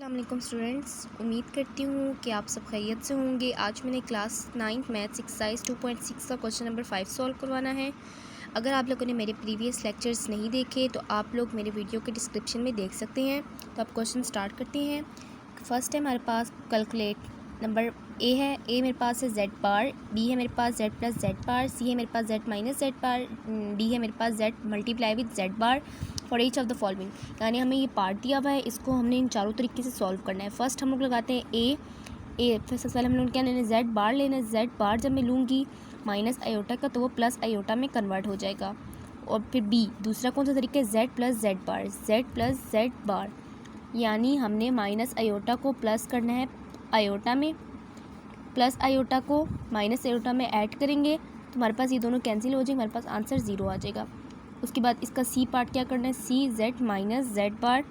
अस्सलामुअलैकुम स्टूडेंट्स, उम्मीद करती हूँ कि आप सब खैरियत से होंगे। आज मैंने क्लास 9th मैथ्स एक्सरसाइज 2.6 का क्वेश्चन नंबर 5 सॉल्व करवाना है। अगर आप लोगों ने मेरे प्रीवियस लेक्चर्स नहीं देखे तो आप लोग मेरे वीडियो के डिस्क्रिप्शन में देख सकते हैं। तो आप क्वेश्चन स्टार्ट करते हैं। फर्स्ट है हमारे पास कैलकुलेट नंबर ए है। ए मेरे पास है जेड बार, बी है मेरे पास Z plus Z bar, C है मेरे पास Z minus Z bar, D है मेरे पास Z multiply with Z bar for each of the following. यानी हमें ये पार्ट दिया हुआ है, इसको हमने इन चारों तरीके से सॉल्व करना है। फर्स्ट हम लोग लगाते हैं ए फिर सबसे पहले हम लोग क्या लेना है, जेड बार लेना है। जेड बार जब मैं लूँगी माइनस आयोटा का तो वो प्लस आयोटा में कन्वर्ट हो जाएगा। और फिर बी दूसरा कौन सा तरीका है, Z plus Z bar, Z plus Z बार, यानी हमने माइनस आयोटा को प्लस करना है आयोटा में, प्लस आयोटा को माइनस आयोटा में ऐड करेंगे तो हमारे पास ये दोनों कैंसिल हो जाएंगे, हमारे पास आंसर 0 आ जाएगा। उसके बाद इसका सी पार्ट क्या करना है, सी Z minus Z bar.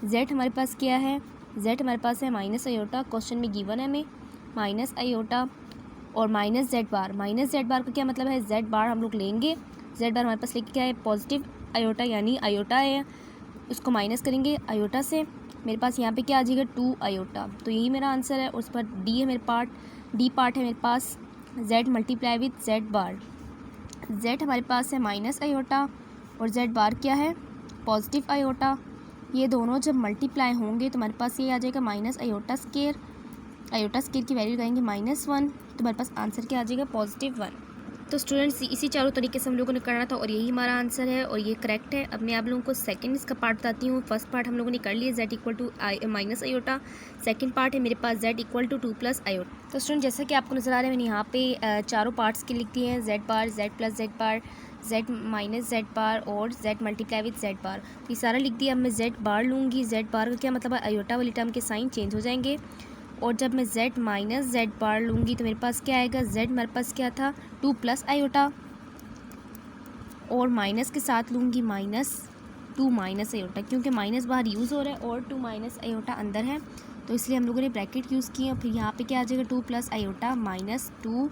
Z हमारे पास क्या है, जेड हमारे पास है माइनस आयोटा, क्वेश्चन में गिवन है हमें माइनस आयोटा और माइनस जेड बार। माइनस जेड बार का क्या मतलब है, जेड बार हम लोग लेंगे, जेड बार हमारे पास लेके क्या है पॉजिटिव आयोटा, यानी आयोटा है, उसको माइनस करेंगे आयोटा से, मेरे पास यहाँ पे क्या आ जाएगा 2 आयोटा। तो यही मेरा आंसर है। उस पर डी है मेरे पार्ट, डी पार्ट है मेरे पास Z multiply with Z bar. Z हमारे पास है माइनस आयोटा और जेड बार क्या है पॉजिटिव आयोटा। ये दोनों जब मल्टीप्लाई होंगे तो हमारे पास ये आ जाएगा minus iota square. Iota square की वैल्यू लगाएंगे -1 तो हमारे पास आंसर क्या आ जाएगा +1। तो स्टूडेंट्स इसी चारों तरीके से हम लोगों ने करना था और यही हमारा आंसर है और ये करेक्ट है। अब मैं आप लोगों को सेकंड इसका पार्ट बताती हूँ। फर्स्ट पार्ट हम लोगों ने कर लिया, Z equal to minus iota. Second part है मेरे पास Z equal to 2 plus iota. तो स्टूडेंट जैसा कि आपको नजर आ रहा है मैंने यहाँ पे चारों पार्ट्स की लिख दी हैं, Z bar, Z plus Z bar, Z minus Z बार और जेड मल्टीप्लाई विद जेड बार। तो ये सारा लिख दिया। अब मैं जेड बार लूँगी, जेड बार का क्या मतलब है, आयोटा वाली टर्म के साइन चेंज हो जाएंगे। और जब मैं जेड माइनस जेड बार लूँगी तो मेरे पास क्या आएगा, जेड मेरे पास क्या था 2 प्लस आयोटा और माइनस के साथ लूँगी -2 माइनस आयोटा, क्योंकि माइनस बाहर यूज़ हो रहा है और 2 माइनस आयोटा अंदर है तो इसलिए हम लोगों ने ब्रैकेट यूज़ किए। और फिर यहाँ पे क्या आ जाएगा 2 plus iota -2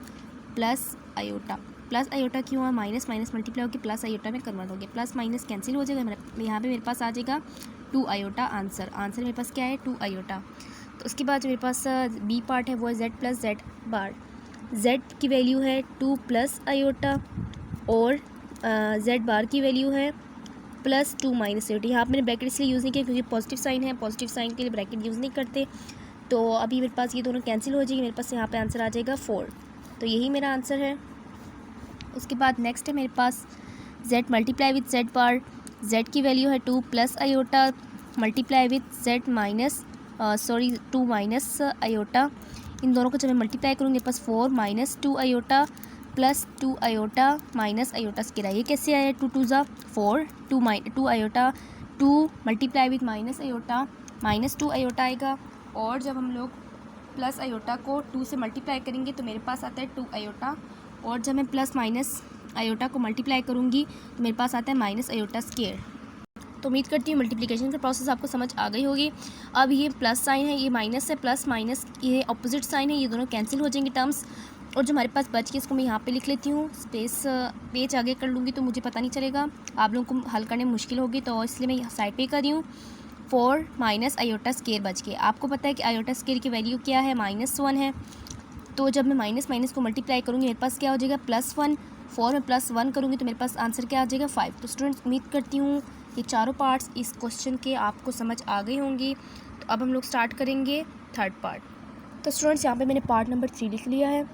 plus iota. Plus iota क्यों हुआ, माइनस माइनस मल्टीप्लाई होकर प्लस आयोटा में कन्वर्ट हो गया, प्लस माइनस कैंसिल हो जाएगा। यहाँ पे मेरे पास आ जाएगा 2 आयोटा आंसर। आंसर मेरे पास क्या है 2 आयोटा। तो उसके बाद जो मेरे पास बी पार्ट है वो है Z plus Z bar. Z की वैल्यू है 2 प्लस आयोटा और जेड बार की वैल्यू है +2 माइनस आयोटा। यहाँ मैंने ब्रैकेट इसलिए यूज़ नहीं किया क्योंकि पॉजिटिव साइन है, पॉजिटिव साइन के लिए ब्रैकेट यूज़ नहीं करते। तो अभी मेरे पास ये दोनों कैंसिल हो जाएगी, मेरे पास यहाँ पे आंसर आ जाएगा 4। तो यही मेरा आंसर है। उसके बाद नेक्स्ट है मेरे पास Z multiply with Z bar. Z की वैल्यू है 2 plus iota multiply with Z minus 2 minus iota. इन दोनों को जब मैं मल्टीप्लाई करूँगी मेरे पास 4 minus 2 iota plus 2 iota minus iota square. ये कैसे आया, 2 2 ज़ा 4, 2 iota 2 multiply with minus iota -2 iota आएगा। और जब हम लोग प्लस आयोटा को 2 से मल्टीप्लाई करेंगे तो मेरे पास आता है 2 आयोटा। और जब मैं प्लस माइनस आयोटा को मल्टीप्लाई करूँगी तो मेरे पास आता है माइनस आयोटा स्केयर। तो उम्मीद करती हूँ मल्टीप्लिकेशन का प्रोसेस आपको समझ आ गई होगी। अब ये प्लस साइन है, ये माइनस है, प्लस माइनस ये अपोजिट साइन है, ये दोनों कैंसिल हो जाएंगे टर्म्स। और जो हमारे पास बच के इसको मैं यहाँ पे लिख लेती हूँ, स्पेस पेज आगे कर लूँगी तो मुझे पता नहीं चलेगा, आप लोगों को हल करने में मुश्किल होगी, तो इसलिए मैं साइड पे कर रही हूँ। 4 माइनस आयोटा स्केयर बच के। आपको पता है कि आयोटा स्केयर की वैल्यू क्या है, -1 है। तो जब मैं माइनस माइनस को मल्टीप्लाई करूँगी मेरे पास क्या हो जाएगा +1। 4 में +1 करूँगी तो मेरे पास आंसर क्या आ जाएगा 5। तो स्टूडेंट्स उम्मीद करती हूँ ये चारों पार्ट्स इस क्वेश्चन के आपको समझ आ गई होंगी। तो अब हम लोग स्टार्ट करेंगे थर्ड पार्ट। तो स्टूडेंट्स यहाँ पे मैंने पार्ट नंबर 3 लिख लिया है।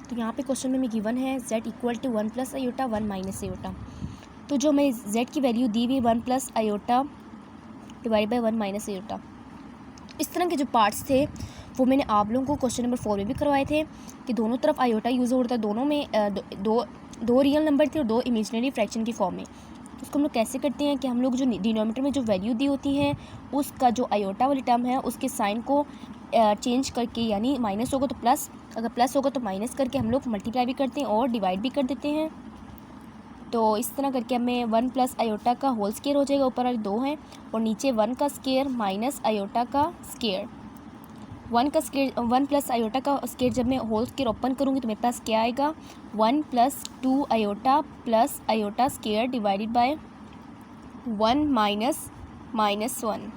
तो यहाँ पे क्वेश्चन में गिवन है z equal to 1 plus iota 1 minus iota. तो जो मैं z की वैल्यू दी हुई 1 plus iota divide by 1 minus iota, इस तरह के जो पार्ट्स थे वो मैंने आप लोगों को क्वेश्चन नंबर 4 में भी करवाए थे कि दोनों तरफ आयोटा यूज़ होता है, दोनों में दो रियल नंबर थे और 2 इमेजिनरी फ्रैक्शन की फॉर्म में। उसको हम लोग कैसे करते हैं कि हम लोग जो डिनोमिनेटर में जो वैल्यू दी होती है उसका जो आयोटा वाली टर्म है उसके साइन को चेंज करके, यानी माइनस होगा तो प्लस, अगर प्लस होगा तो माइनस करके हम लोग मल्टीप्लाई भी करते हैं और डिवाइड भी कर देते हैं। तो इस तरह करके हमें 1 प्लस आयोटा का होल स्केयर हो जाएगा, ऊपर वाले 2 हैं और नीचे 1 का स्केयर माइनस आयोटा का स्केयर। 1 प्लस आयोटा का स्केयर जब मैं होल स्केयर ओपन करूँगी तो मेरे पास क्या आएगा 1 + 2 iota plus iota square divided by 1 minus -1।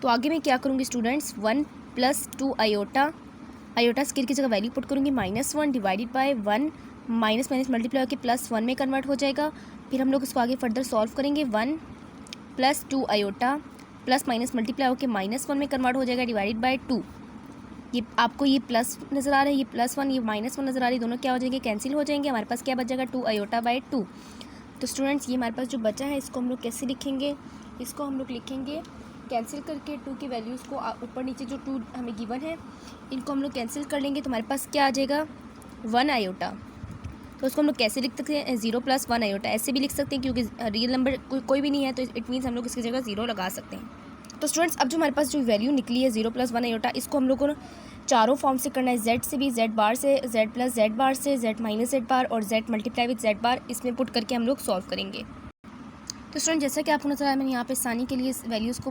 तो आगे मैं क्या करूँगी स्टूडेंट्स, 1 + 2 आयोटा, आयोटा स्केयर की जगह वैल्यू पुट करूँगी -1 divided by 1, minus minus multiply होकर +1 में कन्वर्ट हो जाएगा। फिर हम लोग इसको आगे फर्दर सॉल्व करेंगे, 1 + 2 आयोटा प्लस माइनस मल्टीप्लाई होकर -1 में कन्वर्ट हो जाएगा डिवाइडेड बाय 2। ये आपको ये प्लस नज़र आ रहा है, ये +1, ये -1 नज़र आ रही है, दोनों क्या हो जाएंगे, कैंसिल हो जाएंगे। हमारे पास क्या बच जाएगा, 2 आयोटा बाय 2। तो स्टूडेंट्स ये हमारे पास जो बचा है इसको हम लोग कैसे लिखेंगे, इसको हम लोग लिखेंगे कैंसिल करके 2 की वैल्यूज़ को ऊपर नीचे जो 2 हमें गिवन है इनको हम लोग कैंसिल कर लेंगे। तो हमारे पास क्या आ जाएगा, 1 आयोटा। तो उसको हम लोग कैसे लिख सकते हैं, 0 + 1 आयोटा, ऐसे भी लिख सकते हैं क्योंकि रियल नंबर कोई भी नहीं है तो इट मीन्स हम लोग इसकी जगह 0 लगा सकते हैं। तो स्टूडेंट्स अब जो हमारे पास जो वैल्यू निकली है 0 + 1 आयोटा, इसको हम लोग को चारों फॉर्म से करना है, z से भी, z बार से, z + z बार से, z - z बार और z × z बार, इसमें पुट करके हम लोग सॉल्व करेंगे। तो स्टूडेंट जैसा कि आपको नजर आया मैंने यहाँ पे आसानी के लिए वैल्यूज़ को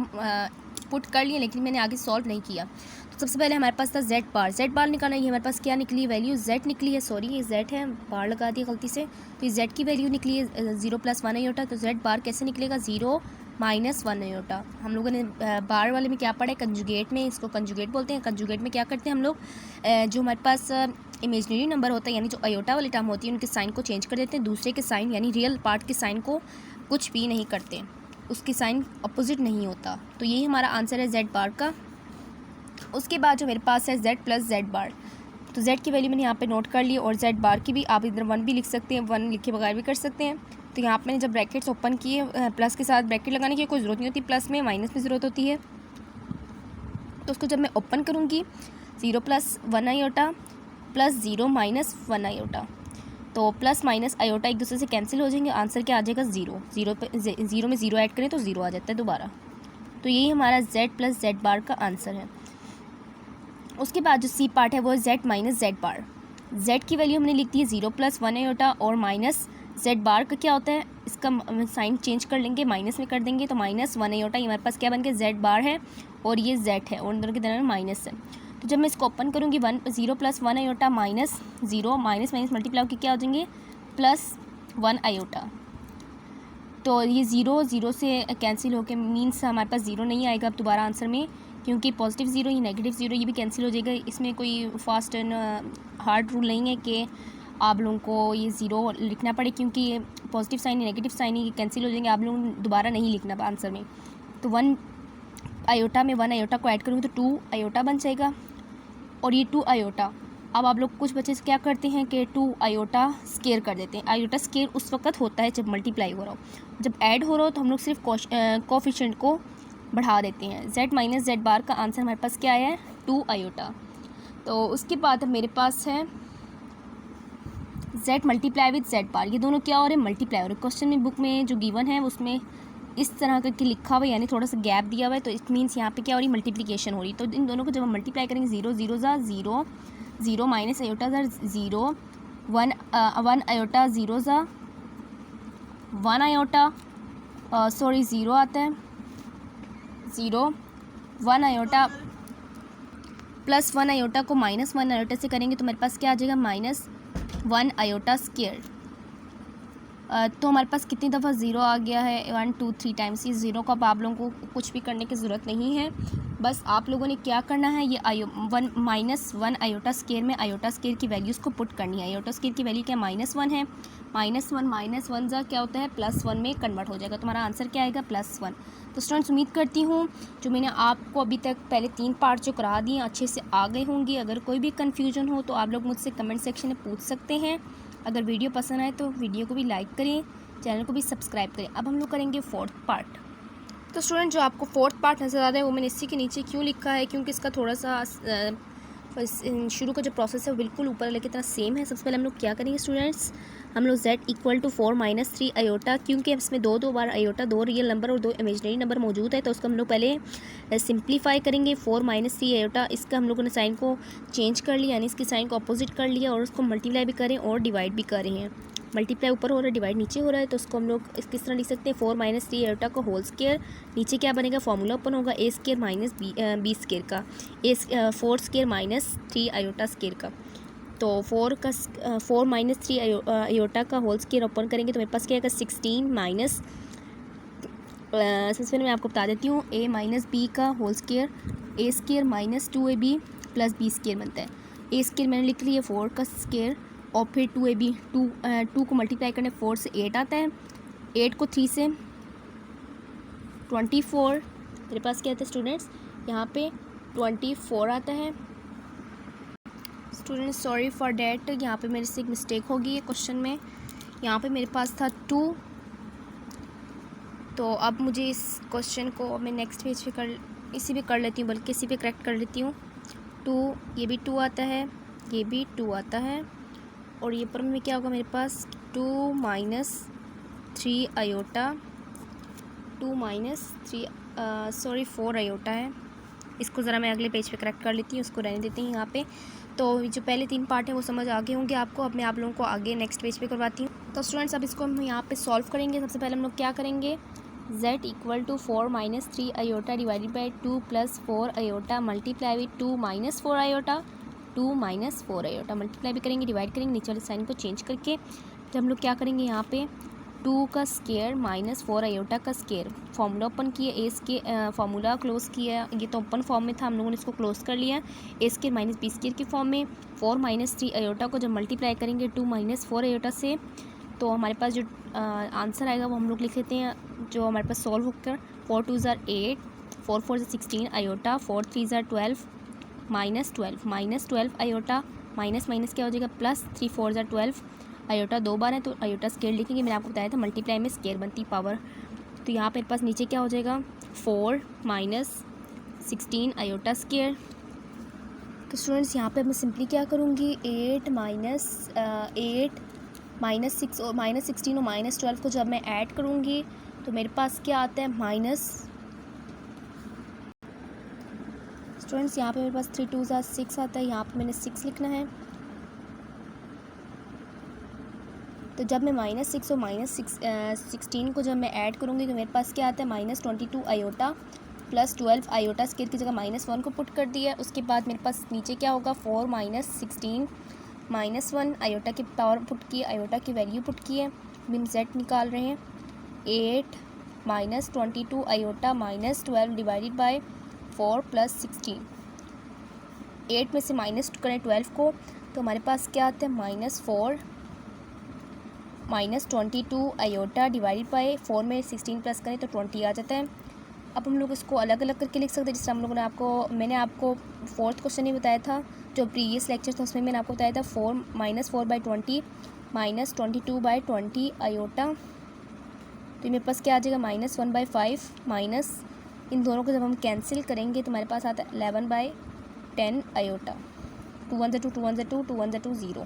पुट कर लिया, लेकिन मैंने आगे सॉल्व नहीं किया। तो सबसे पहले हमारे पास था z बार निकालना है। ये हमारे पास क्या निकली वैल्यू, z निकली है, सॉरी ये z है, बार लगा दिया गलती से। तो ये z की वैल्यू निकली है 0 + 1 आयोटा। तो z बार कैसे निकलेगा, 0 - 1 आयोटा। हम लोगों ने बार वाले में क्या पढ़ा है, कंजुगेट में, इसको कंजुगेट बोलते हैं। कंजुगेट में क्या करते हैं हम लोग, जो हमारे पास इमेजनरी नंबर होता है यानी जो आयोटा वाली टर्म होती है उनके साइन को चेंज कर देते हैं, दूसरे के साइन यानी रियल पार्ट के साइन को कुछ भी नहीं करते, उसकी साइन अपोजिट नहीं होता। तो यही हमारा आंसर है z बार का। उसके बाद जो मेरे पास है z + z बार, तो z की वैल्यू मैंने यहाँ पे नोट कर ली और z बार की भी आप इधर 1 भी लिख सकते हैं, 1 लिखे बगैर भी कर सकते हैं। तो यहाँ पे मैंने जब ब्रैकेट्स ओपन किए, प्लस के साथ ब्रैकेट लगाने की कोई ज़रूरत नहीं होती, प्लस में माइनस में ज़रूरत होती है। तो उसको जब मैं ओपन करूँगी 0 + 1 आयोटा + 0 - 1 आयोटा, तो प्लस माइनस आयोटा एक दूसरे से कैंसिल हो जाएंगे, आंसर क्या आ जाएगा, 0। 0 में 0 ऐड करें तो 0 आ जाता है दोबारा। तो यही हमारा z + z बार का आंसर है। उसके बाद जो सी पार्ट है वो z - z बार। z की वैल्यू हमने लिख दी है 0 + 1 आयोटा और माइनस z बार का क्या होता है, इसका साइन चेंज कर लेंगे, माइनस में कर देंगे। तो -1 आयोटा ये हमारे पास क्या बन गया, z बार है और ये z है और दोनों के दरमियान माइनस है। तो जब मैं इसको ओपन करूँगी 0 + 1 आयोटा -0 माइनस मल्टीप्लाई होकर क्या हो जाएंगे, +1 आयोटा। तो ये 0 से कैंसिल होकर मीन्स हमारे पास 0 नहीं आएगा अब दोबारा आंसर में, क्योंकि पॉजिटिव 0 ये नेगेटिव 0 ये भी कैंसिल हो जाएगा। इसमें कोई फास्ट एंड हार्ड रूल नहीं है कि आप लोगों को ये 0 लिखना पड़े, क्योंकि ये पॉजिटिव साइन नेगेटिव साइन ये कैंसिल हो जाएंगे, आप लोग दोबारा नहीं लिखना आंसर में। तो 1 आयोटा में 1 आयोटा को ऐड करूँगी तो 2 आयोटा बन जाएगा और ये 2 आयोटा। अब आप लोग कुछ बच्चे क्या करते हैं कि 2 आयोटा स्केयर कर देते हैं। आयोटा स्केयर उस वक्त होता है जब मल्टीप्लाई हो रहा हो, जब ऐड हो रहा हो तो हम लोग सिर्फ कोफिशिएंट को बढ़ा देते हैं। z - z बार का आंसर हमारे पास क्या आया है, 2 आयोटा। तो उसके बाद अब मेरे पास है z × z बार, ये दोनों क्या हो रहे हैं, मल्टीप्लाई हो रहे हैं। क्वेश्चन में बुक में जो गिवन है उसमें इस तरह करके लिखा हुआ है, यानी थोड़ा सा गैप दिया हुआ है, तो इट मीन्स यहाँ पे क्या हो रही है, मल्टीप्लिकेशन हो रही। तो इन दोनों को जब हम मल्टीप्लाई करेंगे 0 - 0 = 0, 0 माइनस आयोटा ज़ा 0, 1 आयोटा 0 ज़ा 1 आयोटा, सॉरी 0 आता है, 0 1 आयोटा +1 आयोटा को -1 आयोटा से करेंगे तो मेरे पास क्या आ जाएगा, -1 आयोटा स्क्वायर। तो हमारे पास कितनी दफ़ा 0 आ गया है, 1 2 3 टाइम्स। इस 0 को अब आप लोगों को कुछ भी करने की ज़रूरत नहीं है, बस आप लोगों ने क्या करना है, ये -1 आयोटा स्क्वायर में आयोटा स्क्वायर की वैल्यूज़ को पुट करनी है। आयोटा स्क्वायर की वैल्यू क्या, -1 है, -1 ज़ा क्या होता है, +1 में कन्वर्ट हो जाएगा। तुम्हारा आंसर क्या आएगा, +1। तो स्टूडेंट्स उम्मीद करती हूँ जो मैंने आपको अभी तक पहले 3 पार्ट जो करा दिए अच्छे से आ गए होंगे। अगर कोई भी कन्फ्यूजन हो तो आप लोग मुझसे कमेंट सेक्शन में पूछ सकते हैं। अगर वीडियो पसंद आए तो वीडियो को भी लाइक करें, चैनल को भी सब्सक्राइब करें। अब हम लोग करेंगे 4th पार्ट। तो स्टूडेंट जो आपको 4th पार्ट नज़र आ रहा है वो मैंने इसी के नीचे क्यों लिखा है, क्योंकि इसका थोड़ा सा शुरू का जो प्रोसेस है वो बिल्कुल ऊपर वाले की तरह सेम है। सबसे पहले हम लोग क्या करेंगे स्टूडेंट्स, हम लोग z = 4 - 3 आयोटा, क्योंकि इसमें दो बार आयोटा, 2 रियल नंबर और 2 इमेजनरी नंबर मौजूद है, तो उसको हम लोग पहले सिंप्लीफाई करेंगे। 4 - 3 आयोटा, इसका हम लोगों ने साइन को चेंज कर लिया, यानी इसके साइन को अपोजिट कर लिया और उसको मल्टीप्लाई भी करें और डिवाइड भी कर रहे हैं। मल्टीप्लाई ऊपर हो रहा है, डिवाइड नीचे हो रहा है, तो उसको हम लोग किस तरह लिख सकते हैं, 4 - 3 आयोटा का होल स्क्वायर। नीचे क्या बनेगा, फॉर्मूला ओपन होगा a² - b² का, 4 स्क्वायर - 3 आयोटा स्क्वायर का। तो 4 - 3 आयोटा का होल स्क्वायर ओपन करेंगे तो मेरे पास क्या आएगा, 16 - सबसे पहले मैं आपको बता देती हूँ a माइनस बी का whole square A square minus 2ab plus B square बनता है। ए स्केयर मैंने लिख लिया 4 का स्केयर और फिर 2ab 2 को मल्टीप्लाई करने 4 से 8 आता है, 8 को 3 से 24, मेरे पास क्या आता है स्टूडेंट्स यहाँ पे 24 आता है। स्टूडेंट्स सॉरी फॉर डैट, यहाँ पे मेरे से एक मिस्टेक होगी है क्वेश्चन में, यहाँ पे मेरे पास था 2, तो अब मुझे इस क्वेश्चन को मैं नेक्स्ट पेज पे इसी पे कर लेती हूँ, बल्कि इसी पे करेक्ट कर लेती हूँ। 2 ये भी 2 आता है, ये भी 2 आता है, और ये पर में क्या होगा मेरे पास 2 माइनस 3 आयोटा 2 माइनस 3 4 आयोटा है। इसको ज़रा मैं अगले पेज पे करेक्ट कर लेती हूँ, उसको रहने देती हूँ यहाँ पे। तो जो पहले 3 पार्ट है वो समझ आ गए होंगे आपको, अब मैं आप लोगों को आगे नेक्स्ट पेज पे करवाती हूँ। तो स्टूडेंट्स अब इसको हम यहाँ पे सॉल्व करेंगे। सबसे पहले हम लोग क्या करेंगे, z equal to 4 minus 3 iota divided by 2 plus 4 iota multiply with 2 minus 4 iota 2 minus 4 iota multiply भी करेंगे, डिवाइड करेंगे, नीचे वाले साइन को चेंज करके। तो हम लोग क्या करेंगे यहाँ पे 2 का स्केयर माइनस 4 आयोटा का स्केयर, फार्मूला ओपन किया, ए स्केयर फार्मूला क्लोज किया, ये तो ओपन फॉर्म में था, हम लोगों ने इसको क्लोज कर लिया ए स्केयर माइनस बी स्केयर की फॉर्म में। 4 माइनस 3 आयोटा को जब मल्टीप्लाई करेंगे 2 माइनस 4 आयोटा से, तो हमारे पास जो आंसर आएगा वो हम लोग लिख लेते हैं, जो हमारे पास सॉल्व होकर 4 2 ज़ार 8, 4 4 ज़ार 16 आयोटा, 4 3 ज़ार 12 माइनस 12 आयोटा, माइनस माइनस क्या हो जाएगा प्लस, 3 4 ज़ार 12 आयोटा 2 बार है तो आयोटा स्केयर लिखेंगे, मैंने आपको बताया था मल्टीप्लाई में स्केयर बनती पावर। तो यहाँ पे मेरे पास नीचे क्या हो जाएगा 4 माइनस 16 आयोटा स्केयर। तो स्टूडेंट्स यहाँ पे मैं सिंपली क्या करूँगी 8 माइनस 6 और माइनस 16 और माइनस 12 को जब मैं ऐड करूँगी तो मेरे पास क्या आता है माइनस, स्टूडेंट्स यहाँ पे मेरे पास 3 2 ज़ार 6 आता है, यहाँ पे मैंने 6 लिखना है। तो जब मैं माइनस 6 और माइनस 16 को जब मैं ऐड करूँगी तो मेरे पास क्या आता है minus 22 iota plus 12 iota square की जगह माइनस 1 को पुट कर दिया। उसके बाद मेरे पास नीचे क्या होगा 4 माइनस 16 माइनस 1 आयोटा की पावर पुट की, आयोटा की वैल्यू पुट की है, अभी हम z निकाल रहे हैं 8 minus 22 iota minus 12 divided by 4 plus 16, 8 में से माइनस करें 12 को तो हमारे पास क्या आता है minus 4 minus 22 iota divided by 4 में 16 प्लस करें तो 20 आ जाता है। अब हम लोग इसको अलग अलग करके लिख सकते हैं, जिससे हम लोगों ने मैंने आपको फोर्थ क्वेश्चन ही बताया था जो प्रीवियस लेक्चर था, उसमें मैंने आपको बताया था 4 minus 4 by 20 minus 22 by 20 iota, तो मेरे पास क्या आ जाएगा माइनस 1 बाई 5 माइनस, इन दोनों को जब हम कैंसिल करेंगे तो हमारे पास आता है 11 बाई 10 आयोटा, 2 1 2 2 1 2 2 1 2 0,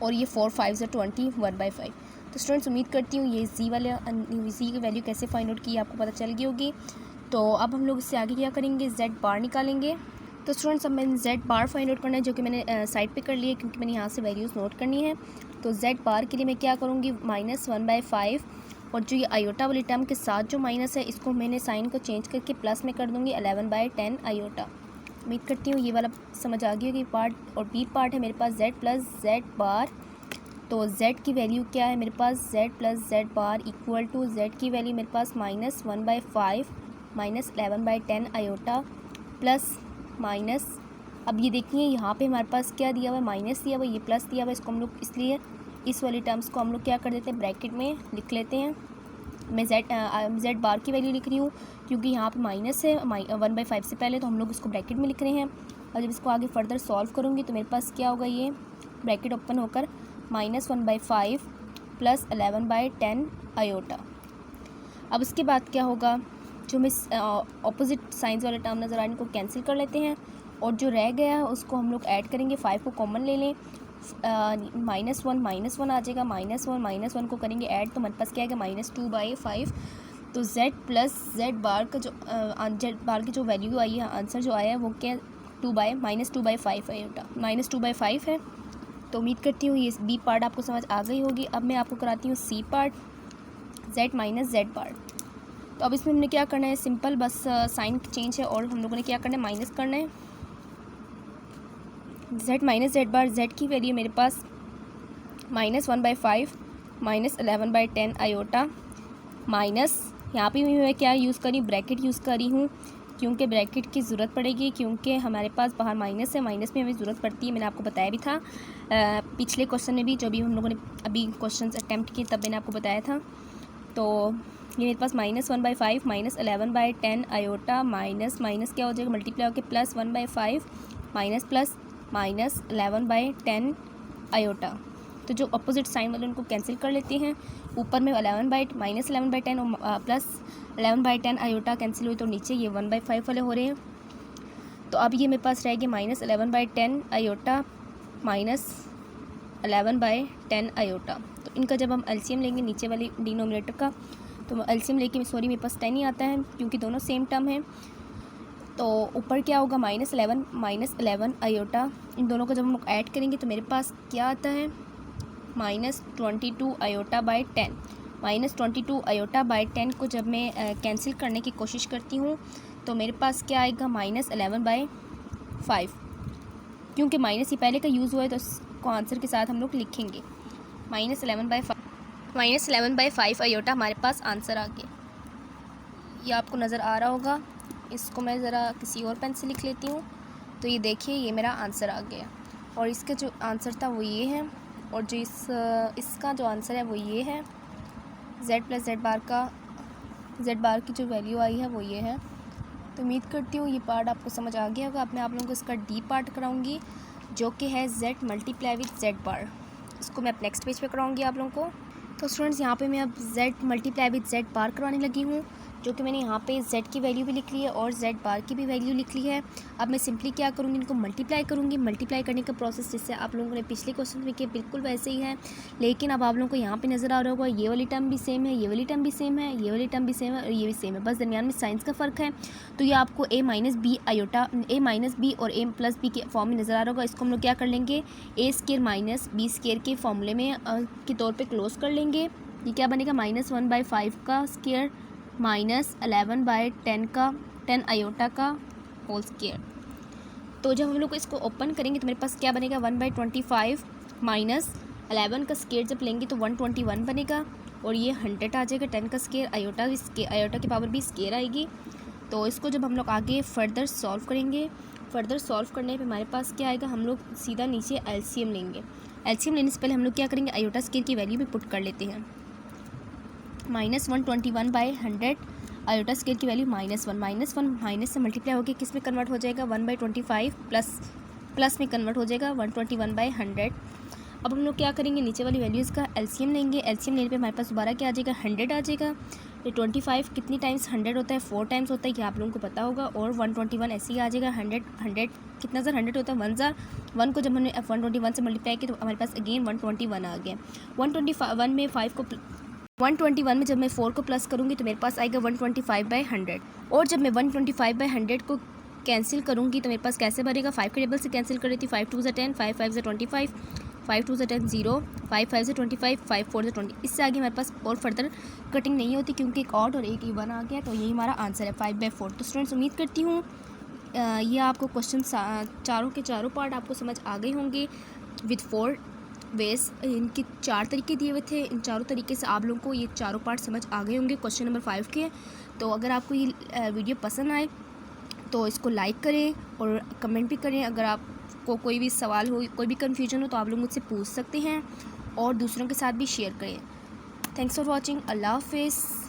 और ये 4 5 20 1 बाई 5। तो स्टूडेंट्स उम्मीद करती हूँ ये जी की वैल्यू कैसे फाइंड आउट की आपको पता चल गई होगी। तो अब हम लोग इससे आगे क्या करेंगे z बार निकालेंगे। तो स्टूडेंट्स अब मैंने z बार फाइंड आउट करना है, जो कि मैंने साइड पे कर लिया क्योंकि मैंने यहाँ से वैल्यूज़ नोट करनी है। तो z बार के लिए मैं क्या करूँगी माइनस 1 बाई 5, और जो ये आयोटा वाली टर्म के साथ जो माइनस है इसको मैंने साइन को चेंज करके प्लस में कर दूँगी 11 बाई 10 आयोटा। उम्मीद करती हूँ ये वाला समझ आ गई होगी पार्ट। और बी पार्ट है मेरे पास z प्लस z बार, तो z की वैल्यू क्या है मेरे पास z plus z bar equal to z की वैल्यू मेरे पास minus 1 by 5 minus 11 by 10 iota plus minus, अब ये देखिए यहाँ पे हमारे पास क्या दिया हुआ है माइनस दिया हुआ है, ये प्लस दिया हुआ है, इसको हम लोग इसलिए इस वाली टर्म्स को हम लोग क्या कर देते हैं ब्रैकेट में लिख लेते हैं। मैं z बार की वैल्यू लिख रही हूँ क्योंकि यहाँ पे माइनस है 1 बाई 5 से पहले, तो हम लोग इसको ब्रैकेट में लिख रहे हैं। और जब इसको आगे फर्दर सॉल्व करूँगी तो मेरे पास क्या होगा, ये ब्रैकेट ओपन होकर minus 1 by 5 plus 11 by 10 iota. अब इसके बाद क्या होगा, जो हमें ऑपोजिट साइंस वाले टर्म नज़र आए इनको कैंसिल कर लेते हैं, और जो रह गया है उसको हम लोग ऐड करेंगे, 5 को कॉमन ले लें, माइनस वन आ जाएगा, माइनस वन को करेंगे ऐड तो हमारे पास क्या आएगा माइनस 2 बाई 5। तो z प्लस z बार का जो z बार की जो वैल्यू आई है, आंसर जो आया है वो क्या minus 2 by 5 iota, minus 2 by 5 है। तो उम्मीद करती हूँ ये बी पार्ट आपको समझ आ गई होगी। अब मैं आपको कराती हूँ C part, z minus z part. तो अब इसमें हमने क्या करना है, सिंपल बस साइन चेंज है और हम लोगों ने क्या करना है माइनस करना है। z minus z bar, z की वैल्यू मेरे पास minus 1 by 5 minus 11 by 10 iota minus, यहाँ पे मैं क्या यूज़ कर रही हूँ, ब्रैकेट यूज़ कर रही हूँ, क्योंकि ब्रैकेट की ज़रूरत पड़ेगी, क्योंकि हमारे पास बाहर माइनस है, माइनस में हमें ज़रूरत पड़ती है। मैंने आपको बताया भी था पिछले क्वेश्चन में भी, जो भी हम लोगों ने अभी क्वेश्चन अटैम्प्ट किए तब मैंने आपको बताया था। तो ये मेरे पास -1/5 -11/10 आयोटा माइनस माइनस क्या हो जाएगा, मल्टीप्लाई होकर +1/5 माइनस प्लस -11/10 आयोटा। तो जो अपोजिट साइन वाले उनको कैंसिल कर लेते हैं। ऊपर में -11/10 और +11/10 आयोटा कैंसिल हुई, तो नीचे ये 1/5 वाले हो रहे हैं। तो अब ये मेरे पास रहेगी -11/10 आयोटा -11/10 आयोटा। तो इनका जब हम एलसीएम लेंगे नीचे वाली डिनोमिनेटर का, तो एलसीएम लेके सॉरी मेरे पास 10 ही आता है, क्योंकि दोनों सेम टर्म हैं। तो ऊपर क्या होगा, -11 आयोटा, इन दोनों को जब हम लोग ऐड करेंगे तो मेरे पास क्या आता है, -22 आयोटा बाय 10। -22 आयोटा बाय 10 को जब मैं कैंसिल करने की कोशिश करती हूँ तो मेरे पास क्या आएगा, -11/5, क्योंकि माइनस ही पहले का यूज़ हुआ है तो इसको आंसर के साथ हम लोग लिखेंगे। -11/5 आयोटा हमारे पास आंसर आ गया। ये आपको नज़र आ रहा होगा, इसको मैं ज़रा किसी और पेन से लिख लेती हूँ। तो ये देखिए, ये मेरा आंसर आ गया, और इसका जो आंसर था वो ये है, और जो इसका जो आंसर है वो ये है। z + z बार की जो वैल्यू आई है वो ये है। तो उम्मीद करती हूँ ये पार्ट आपको समझ आ गया होगा। अब मैं आप लोगों को इसका डी पार्ट कराऊंगी, जो कि है z × z बार। इसको मैं अपने नेक्स्ट पेज पे कराऊंगी आप लोगों को। तो स्टूडेंट्स, यहाँ पे मैं अब z × z बार करवाने लगी हूँ, जो कि मैंने यहाँ पे z की वैल्यू भी लिख ली है और z बार की भी वैल्यू लिख ली है। अब मैं सिंपली क्या करूँगी, इनको मल्टीप्लाई करूँगी। मल्टीप्लाई करने का प्रोसेस जिससे आप लोगों ने पिछले क्वेश्चन में किया बिल्कुल वैसे ही है, लेकिन अब आप लोगों को यहाँ पे नज़र आ रहा होगा ये वाली टर्म भी सेम है, ये वाली टर्म भी सेम है, ये वाली टर्म भी सेम है और ये भी सेम है, बस दरमियान में साइंस का फ़र्क है। तो ये आपको a - b iota, a - b और a + b के फॉर्म में नज़र आ रहा होगा। इसको हम लोग क्या कर लेंगे, a² - b² के फॉर्मूले में के तौर पर क्लोज कर लेंगे। ये क्या बनेगा, -1/5 का स्क्वायर -11/10 का 10 आयोटा का होल स्क्वायर। तो जब हम लोग इसको ओपन करेंगे तो मेरे पास क्या बनेगा, 1/25 -11 का स्क्वायर जब लेंगे तो 121 बनेगा, और ये 100 आ जाएगा। 10 का स्क्वायर आयोटा की पावर भी स्क्वायर आएगी। तो इसको जब हम लोग आगे फर्दर सॉल्व करेंगे, फर्दर सॉल्व करने पे हमारे पास क्या आएगा, हम लोग सीधा नीचे एलसीएम लेंगे। एलसीएम लेने से पहले हम लोग क्या करेंगे, आयोटा स्क्वायर की वैल्यू भी पुट कर लेते हैं। -121/100 आयोटा स्क्वायर की वैल्यू -1 माइनस से मल्टीप्लाई होकर किस में कन्वर्ट हो जाएगा, 1/25 प्लस में कन्वर्ट हो जाएगा 121/100। अब हम लोग क्या करेंगे, नीचे वाली वैल्यूज़ का एलसीएम लेंगे। एलसीएम लेने पे हमारे पास दोबारा क्या आ जाएगा, 100 आ जाएगा। ये 25 कितनी टाइम्स 100 होता है, 4 टाइम्स होता है, ये आप लोगों को पता होगा। और 121 ऐसे ही आ जाएगा। 100 कितना सर 100 होता है 1 को जब हमने 121 से मल्टीप्लाई किया तो हमारे पास अगेन 121 आ गया। 121 में जब मैं 4 को प्लस करूँगी तो मेरे पास आएगा 125/100, और जब मैं 125/100 को कैंसिल करूँगी तो मेरे पास कैसे बनेगा, 5 के टेबल से कैंसिल कर रही थी। 5 × 2 = 10, 5 × 5 = 25, 5 × 2 = 10 0, 5 × 5 = 25, 5 × 4 = 20। इससे आगे हमारे पास और फर्दर कटिंग नहीं होती, क्योंकि एक ऑड और एक इवन आ गया। तो यही हमारा आंसर है 5/4। तो स्टूडेंट्स, उम्मीद करती हूँ ये आपको क्वेश्चन चारों के चारों पार्ट आपको समझ आ गए होंगे विद 4 वेज। इनके 4 तरीके दिए हुए थे, इन चारों तरीके से आप लोगों को ये चारों पार्ट समझ आ गए होंगे क्वेश्चन नंबर 5 के। तो अगर आपको ये वीडियो पसंद आए तो इसको लाइक करें और कमेंट भी करें। अगर आपको कोई भी सवाल हो, कोई भी कन्फ्यूजन हो तो आप लोग मुझसे पूछ सकते हैं, और दूसरों के साथ भी शेयर करें। Thanks for watching. अल्लाह हाफिज़।